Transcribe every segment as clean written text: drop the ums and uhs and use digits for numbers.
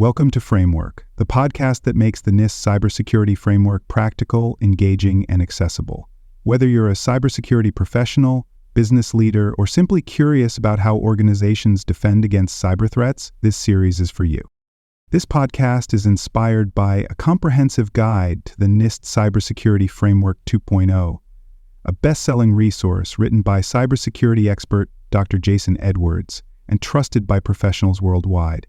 Welcome to Framework, the podcast that makes the NIST cybersecurity framework practical, engaging, and accessible. Whether you're a cybersecurity professional, business leader, or simply curious about how organizations defend against cyber threats, this series is for you. This podcast is inspired by a comprehensive guide to the NIST Cybersecurity Framework 2.0, a best-selling resource written by cybersecurity expert Dr. Jason Edwards and trusted by professionals worldwide.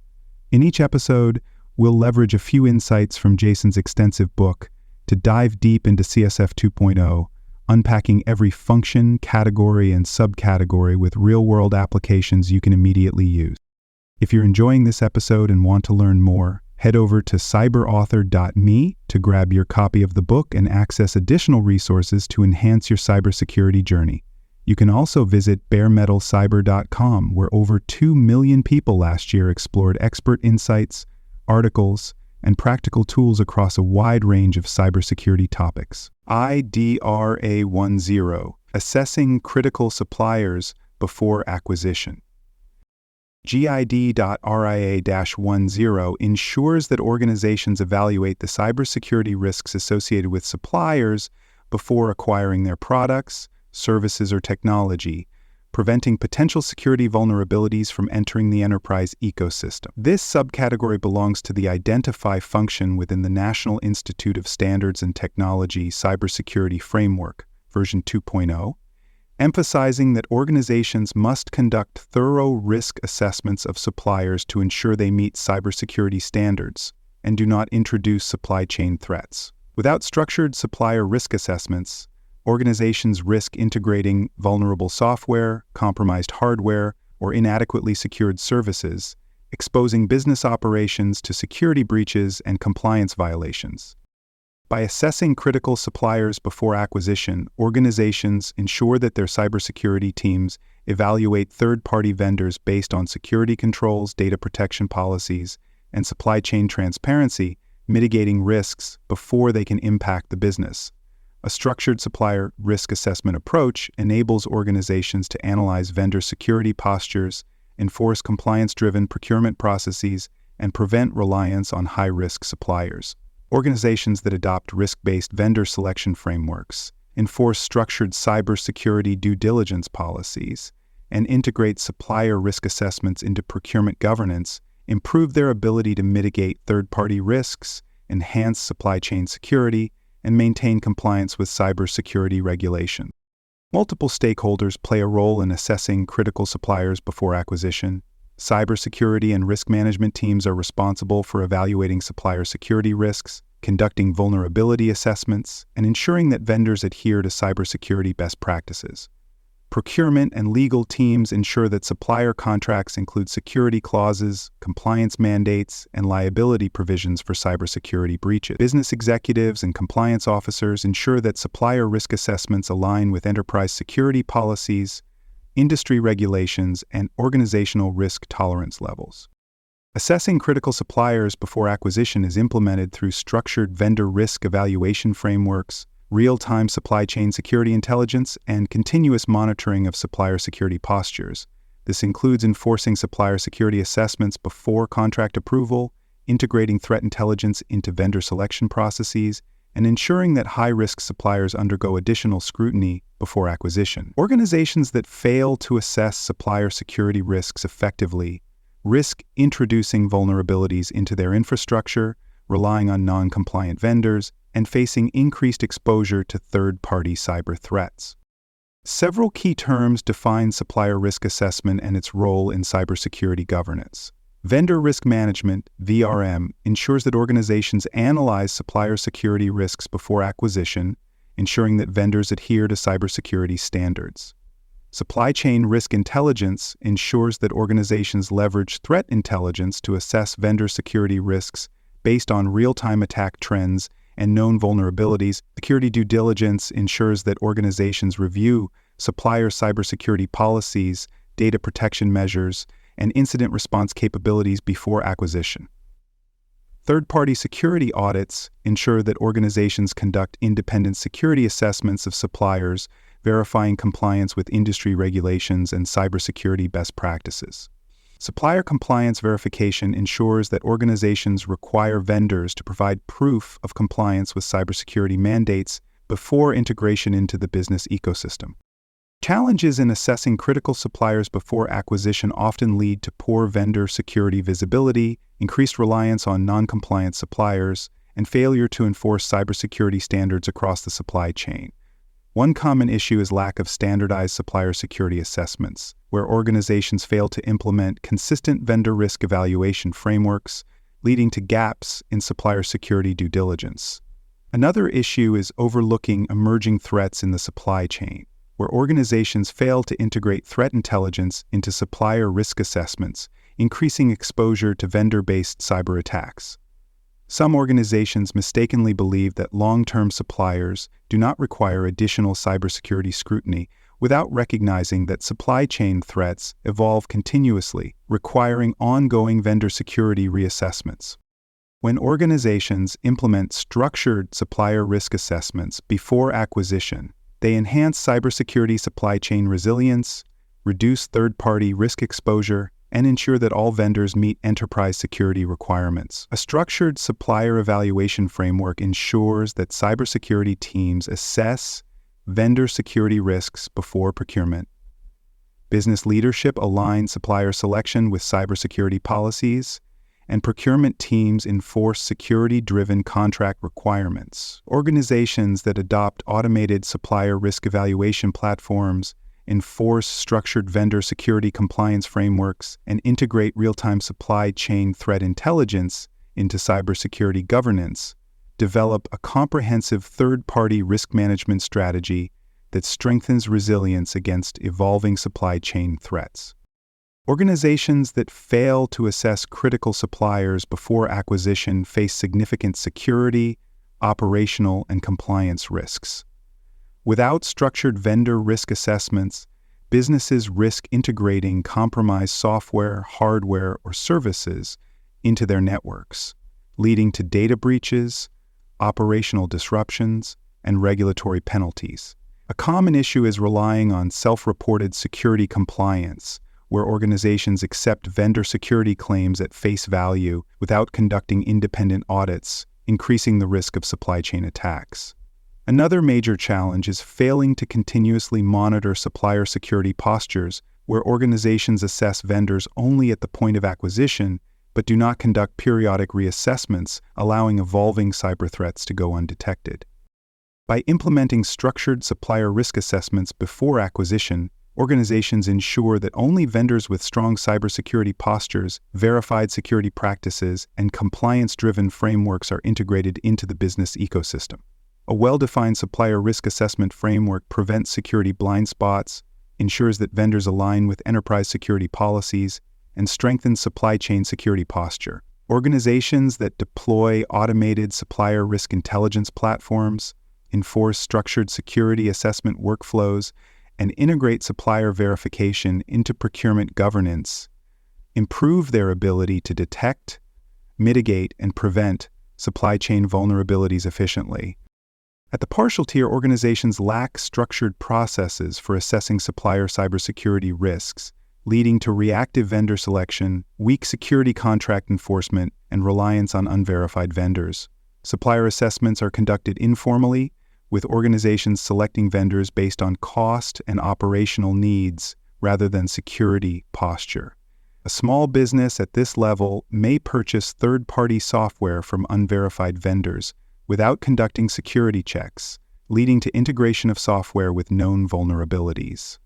In each episode, we'll leverage a few insights from Jason's extensive book to dive deep into CSF 2.0, unpacking every function, category, and subcategory with real-world applications you can immediately use. If you're enjoying this episode and want to learn more, head over to cyberauthor.me to grab your copy of the book and access additional resources to enhance your cybersecurity journey. You can also visit baremetalcyber.com, where over 2 million people last year explored expert insights, articles, and practical tools across a wide range of cybersecurity topics. ID.RA-10, Assessing Critical Suppliers Before Acquisition. ID.RA-10 ensures that organizations evaluate the cybersecurity risks associated with suppliers before acquiring their products, services, or technology, preventing potential security vulnerabilities from entering the enterprise ecosystem. This subcategory belongs to the Identify function within the National Institute of Standards and Technology Cybersecurity Framework, version 2.0, emphasizing that organizations must conduct thorough risk assessments of suppliers to ensure they meet cybersecurity standards and do not introduce supply chain threats. Without structured supplier risk assessments, organizations risk integrating vulnerable software, compromised hardware, or inadequately secured services, exposing business operations to security breaches and compliance violations. By assessing critical suppliers before acquisition, organizations ensure that their cybersecurity teams evaluate third-party vendors based on security controls, data protection policies, and supply chain transparency, mitigating risks before they can impact the business. A structured supplier risk assessment approach enables organizations to analyze vendor security postures, enforce compliance-driven procurement processes, and prevent reliance on high-risk suppliers. Organizations that adopt risk-based vendor selection frameworks, enforce structured cybersecurity due diligence policies, and integrate supplier risk assessments into procurement governance improve their ability to mitigate third-party risks, enhance supply chain security, and maintain compliance with cybersecurity regulation. Multiple stakeholders play a role in assessing critical suppliers before acquisition. Cybersecurity and risk management teams are responsible for evaluating supplier security risks, conducting vulnerability assessments, and ensuring that vendors adhere to cybersecurity best practices. Procurement and legal teams ensure that supplier contracts include security clauses, compliance mandates, and liability provisions for cybersecurity breaches. Business executives and compliance officers ensure that supplier risk assessments align with enterprise security policies, industry regulations, and organizational risk tolerance levels. Assessing critical suppliers before acquisition is implemented through structured vendor risk evaluation frameworks, real-time supply chain security intelligence, and continuous monitoring of supplier security postures. This includes enforcing supplier security assessments before contract approval, integrating threat intelligence into vendor selection processes, and ensuring that high-risk suppliers undergo additional scrutiny before acquisition. Organizations that fail to assess supplier security risks effectively risk introducing vulnerabilities into their infrastructure, relying on non-compliant vendors, and facing increased exposure to third-party cyber threats. Several key terms define supplier risk assessment and its role in cybersecurity governance. Vendor risk management, VRM, ensures that organizations analyze supplier security risks before acquisition, ensuring that vendors adhere to cybersecurity standards. Supply chain risk intelligence ensures that organizations leverage threat intelligence to assess vendor security risks based on real-time attack trends and known vulnerabilities. Security due diligence ensures that organizations review supplier cybersecurity policies, data protection measures, and incident response capabilities before acquisition. Third-party security audits ensure that organizations conduct independent security assessments of suppliers, verifying compliance with industry regulations and cybersecurity best practices. Supplier compliance verification ensures that organizations require vendors to provide proof of compliance with cybersecurity mandates before integration into the business ecosystem. Challenges in assessing critical suppliers before acquisition often lead to poor vendor security visibility, increased reliance on non-compliant suppliers, and failure to enforce cybersecurity standards across the supply chain. One common issue is lack of standardized supplier security assessments, where organizations fail to implement consistent vendor risk evaluation frameworks, leading to gaps in supplier security due diligence. Another issue is overlooking emerging threats in the supply chain, where organizations fail to integrate threat intelligence into supplier risk assessments, increasing exposure to vendor-based cyber attacks. Some organizations mistakenly believe that long-term suppliers do not require additional cybersecurity scrutiny without recognizing that supply chain threats evolve continuously, requiring ongoing vendor security reassessments. When organizations implement structured supplier risk assessments before acquisition, they enhance cybersecurity supply chain resilience, reduce third-party risk exposure, and ensure that all vendors meet enterprise security requirements. A structured supplier evaluation framework ensures that cybersecurity teams assess vendor security risks before procurement. Business leadership aligns supplier selection with cybersecurity policies, and procurement teams enforce security-driven contract requirements. Organizations that adopt automated supplier risk evaluation platforms, enforce structured vendor security compliance frameworks, and integrate real-time supply chain threat intelligence into cybersecurity governance, develop a comprehensive third-party risk management strategy that strengthens resilience against evolving supply chain threats. Organizations that fail to assess critical suppliers before acquisition face significant security, operational, and compliance risks. Without structured vendor risk assessments, businesses risk integrating compromised software, hardware, or services into their networks, leading to data breaches, operational disruptions, and regulatory penalties. A common issue is relying on self-reported security compliance, where organizations accept vendor security claims at face value without conducting independent audits, increasing the risk of supply chain attacks. Another major challenge is failing to continuously monitor supplier security postures, where organizations assess vendors only at the point of acquisition but do not conduct periodic reassessments, allowing evolving cyber threats to go undetected. By implementing structured supplier risk assessments before acquisition, organizations ensure that only vendors with strong cybersecurity postures, verified security practices, and compliance-driven frameworks are integrated into the business ecosystem. A well-defined supplier risk assessment framework prevents security blind spots, ensures that vendors align with enterprise security policies, and strengthens supply chain security posture. Organizations that deploy automated supplier risk intelligence platforms, enforce structured security assessment workflows, and integrate supplier verification into procurement governance improve their ability to detect, mitigate, and prevent supply chain vulnerabilities efficiently. At the partial tier, organizations lack structured processes for assessing supplier cybersecurity risks, leading to reactive vendor selection, weak security contract enforcement, and reliance on unverified vendors. Supplier assessments are conducted informally, with organizations selecting vendors based on cost and operational needs rather than security posture. A small business at this level may purchase third-party software from unverified vendors without conducting security checks, leading to integration of software with known vulnerabilities.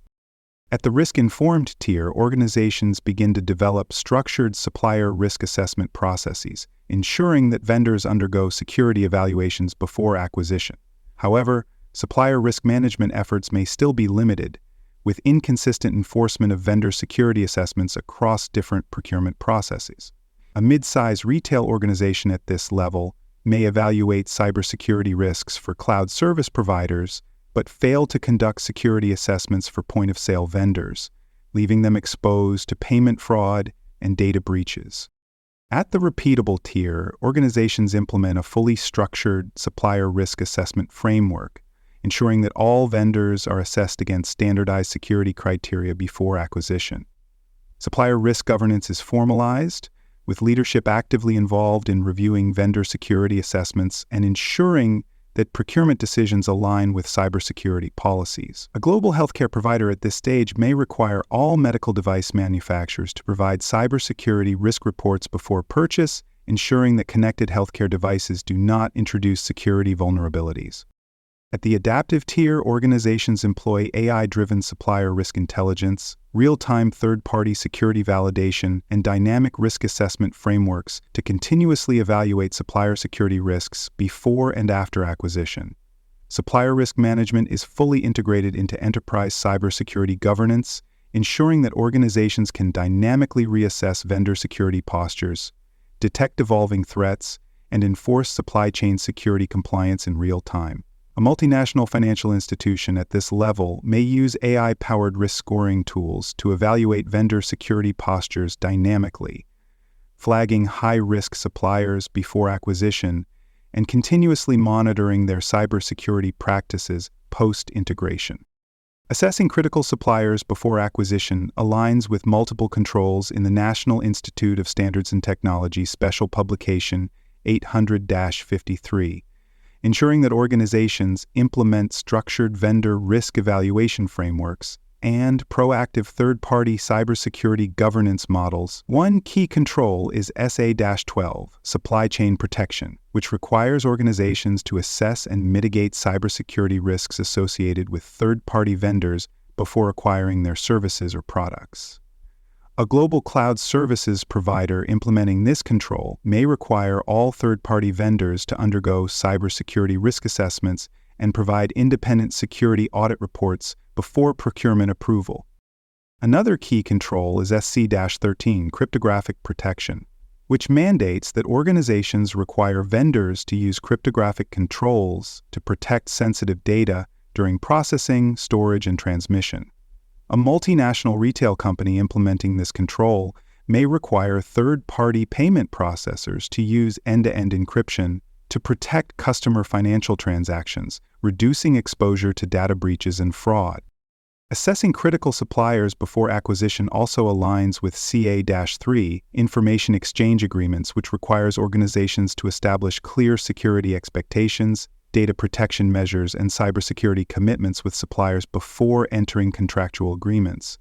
At the risk-informed tier, organizations begin to develop structured supplier risk assessment processes, ensuring that vendors undergo security evaluations before acquisition. However, supplier risk management efforts may still be limited, with inconsistent enforcement of vendor security assessments across different procurement processes. A mid-size retail organization at this level may evaluate cybersecurity risks for cloud service providers, but fail to conduct security assessments for point-of-sale vendors, leaving them exposed to payment fraud and data breaches. At the repeatable tier, organizations implement a fully structured supplier risk assessment framework, ensuring that all vendors are assessed against standardized security criteria before acquisition. Supplier risk governance is formalized, with leadership actively involved in reviewing vendor security assessments and ensuring that procurement decisions align with cybersecurity policies. A global healthcare provider at this stage may require all medical device manufacturers to provide cybersecurity risk reports before purchase, ensuring that connected healthcare devices do not introduce security vulnerabilities. At the adaptive tier, organizations employ AI-driven supplier risk intelligence, real-time third-party security validation, and dynamic risk assessment frameworks to continuously evaluate supplier security risks before and after acquisition. Supplier risk management is fully integrated into enterprise cybersecurity governance, ensuring that organizations can dynamically reassess vendor security postures, detect evolving threats, and enforce supply chain security compliance in real time. A multinational financial institution at this level may use AI-powered risk scoring tools to evaluate vendor security postures dynamically, flagging high-risk suppliers before acquisition and continuously monitoring their cybersecurity practices post-integration. Assessing critical suppliers before acquisition aligns with multiple controls in the National Institute of Standards and Technology Special Publication 800-53. Ensuring that organizations implement structured vendor risk evaluation frameworks and proactive third-party cybersecurity governance models. One key control is SA-12, supply chain protection, which requires organizations to assess and mitigate cybersecurity risks associated with third-party vendors before acquiring their services or products. A global cloud services provider implementing this control may require all third-party vendors to undergo cybersecurity risk assessments and provide independent security audit reports before procurement approval. Another key control is SC-13, cryptographic protection, which mandates that organizations require vendors to use cryptographic controls to protect sensitive data during processing, storage, and transmission. A multinational retail company implementing this control may require third-party payment processors to use end-to-end encryption to protect customer financial transactions, reducing exposure to data breaches and fraud. Assessing critical suppliers before acquisition also aligns with CA-3, information exchange agreements, which requires organizations to establish clear security expectations, data protection measures, and cybersecurity commitments with suppliers before entering contractual agreements.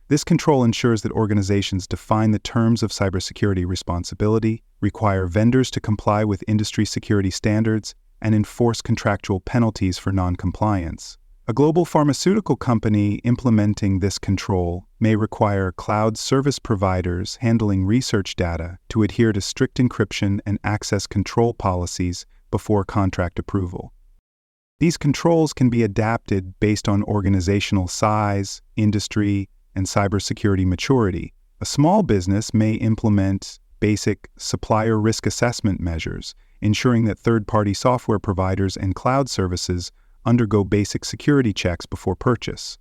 This control ensures that organizations define the terms of cybersecurity responsibility, require vendors to comply with industry security standards, and enforce contractual penalties for non-compliance. A global pharmaceutical company implementing this control may require cloud service providers handling research data to adhere to strict encryption and access control policies before contract approval. These controls can be adapted based on organizational size, industry, and cybersecurity maturity. A small business may implement basic supplier risk assessment measures, ensuring that third-party software providers and cloud services undergo basic security checks before purchase.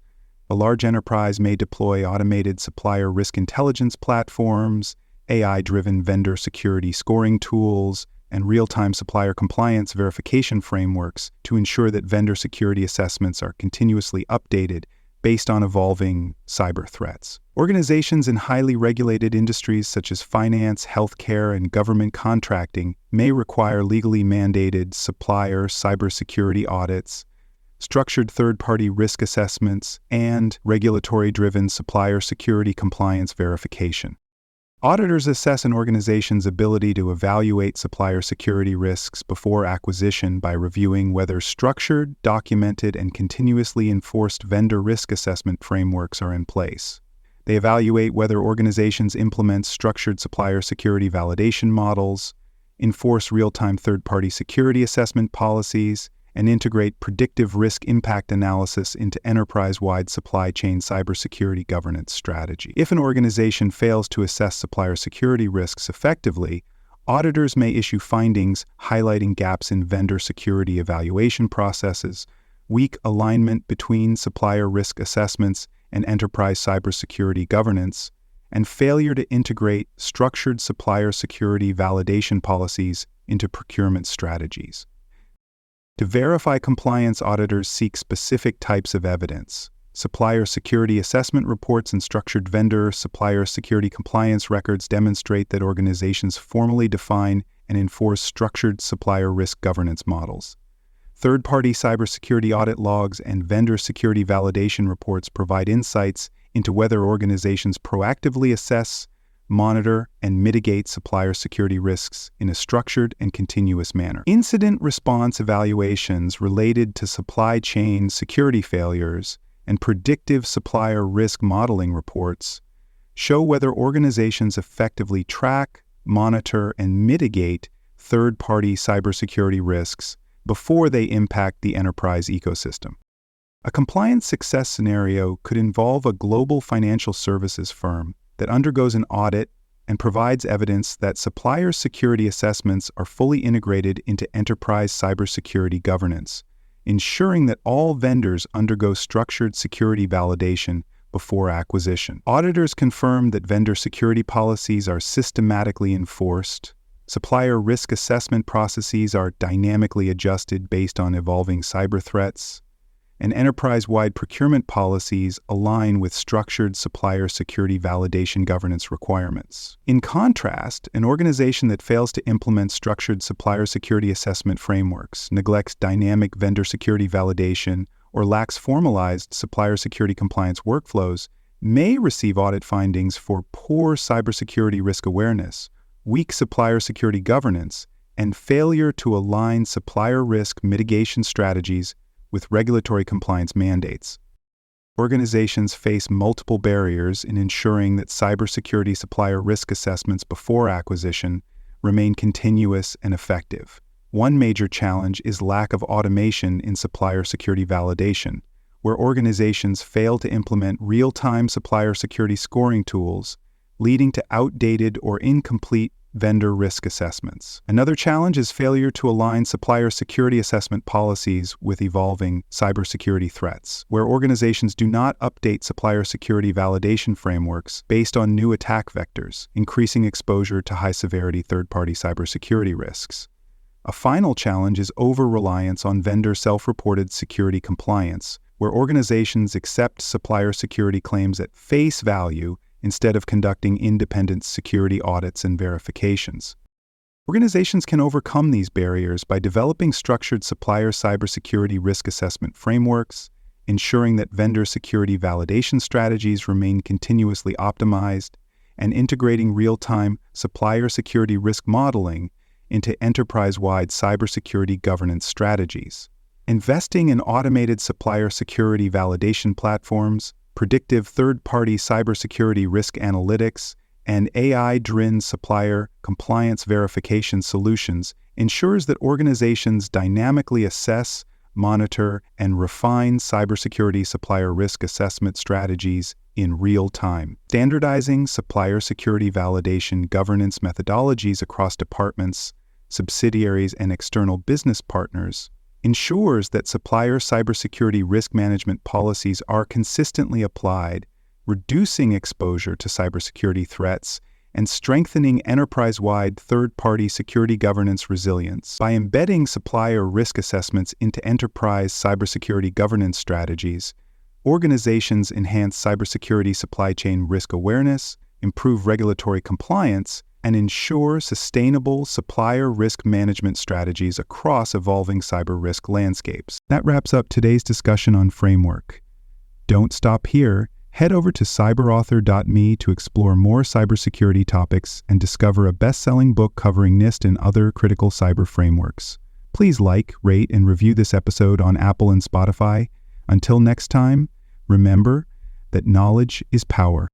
A large enterprise may deploy automated supplier risk intelligence platforms, AI-driven vendor security scoring tools, and real-time supplier compliance verification frameworks to ensure that vendor security assessments are continuously updated based on evolving cyber threats. Organizations in highly regulated industries such as finance, healthcare, and government contracting may require legally mandated supplier cybersecurity audits, structured third-party risk assessments, and regulatory-driven supplier security compliance verification. Auditors assess an organization's ability to evaluate supplier security risks before acquisition by reviewing whether structured, documented, and continuously enforced vendor risk assessment frameworks are in place. They evaluate whether organizations implement structured supplier security validation models, enforce real-time third-party security assessment policies, and integrate predictive risk impact analysis into enterprise-wide supply chain cybersecurity governance strategy. If an organization fails to assess supplier security risks effectively, auditors may issue findings highlighting gaps in vendor security evaluation processes, weak alignment between supplier risk assessments and enterprise cybersecurity governance, and failure to integrate structured supplier security validation policies into procurement strategies. To verify compliance, auditors seek specific types of evidence, Supplier security assessment reports and structured vendor supplier security compliance records demonstrate that organizations formally define and enforce structured supplier risk governance models. Third-party cybersecurity audit logs and vendor security validation reports provide insights into whether organizations proactively assess, monitor, and mitigate supplier security risks in a structured and continuous manner. Incident response evaluations related to supply chain security failures and predictive supplier risk modeling reports show whether organizations effectively track, monitor, and mitigate third-party cybersecurity risks before they impact the enterprise ecosystem. A compliance success scenario could involve a global financial services firm that undergoes an audit and provides evidence that supplier security assessments are fully integrated into enterprise cybersecurity governance, ensuring that all vendors undergo structured security validation before acquisition. Auditors confirm that vendor security policies are systematically enforced, supplier risk assessment processes are dynamically adjusted based on evolving cyber threats, and enterprise-wide procurement policies align with structured supplier security validation governance requirements. In contrast, an organization that fails to implement structured supplier security assessment frameworks, neglects dynamic vendor security validation, or lacks formalized supplier security compliance workflows may receive audit findings for poor cybersecurity risk awareness, weak supplier security governance, and failure to align supplier risk mitigation strategies with regulatory compliance mandates. Organizations face multiple barriers in ensuring that cybersecurity supplier risk assessments before acquisition remain continuous and effective. One major challenge is lack of automation in supplier security validation, where organizations fail to implement real-time supplier security scoring tools, leading to outdated or incomplete vendor risk assessments. Another challenge is failure to align supplier security assessment policies with evolving cybersecurity threats, where organizations do not update supplier security validation frameworks based on new attack vectors, increasing exposure to high-severity third-party cybersecurity risks. A final challenge is over-reliance on vendor self-reported security compliance, where organizations accept supplier security claims at face value instead of conducting independent security audits and verifications. Organizations can overcome these barriers by developing structured supplier cybersecurity risk assessment frameworks, ensuring that vendor security validation strategies remain continuously optimized, and integrating real-time supplier security risk modeling into enterprise-wide cybersecurity governance strategies. Investing in automated supplier security validation platforms, predictive third-party cybersecurity risk analytics, and AI-driven supplier compliance verification solutions ensures that organizations dynamically assess, monitor, and refine cybersecurity supplier risk assessment strategies in real time. Standardizing supplier security validation governance methodologies across departments, subsidiaries, and external business partners ensures that supplier cybersecurity risk management policies are consistently applied, reducing exposure to cybersecurity threats and strengthening enterprise-wide third-party security governance resilience. By embedding supplier risk assessments into enterprise cybersecurity governance strategies, organizations enhance cybersecurity supply chain risk awareness, improve regulatory compliance, and ensure sustainable supplier risk management strategies across evolving cyber risk landscapes. That wraps up today's discussion on framework. Don't stop here. Head over to cyberauthor.me to explore more cybersecurity topics and discover a best-selling book covering NIST and other critical cyber frameworks. Please like, rate, and review this episode on Apple and Spotify. Until next time, remember that knowledge is power.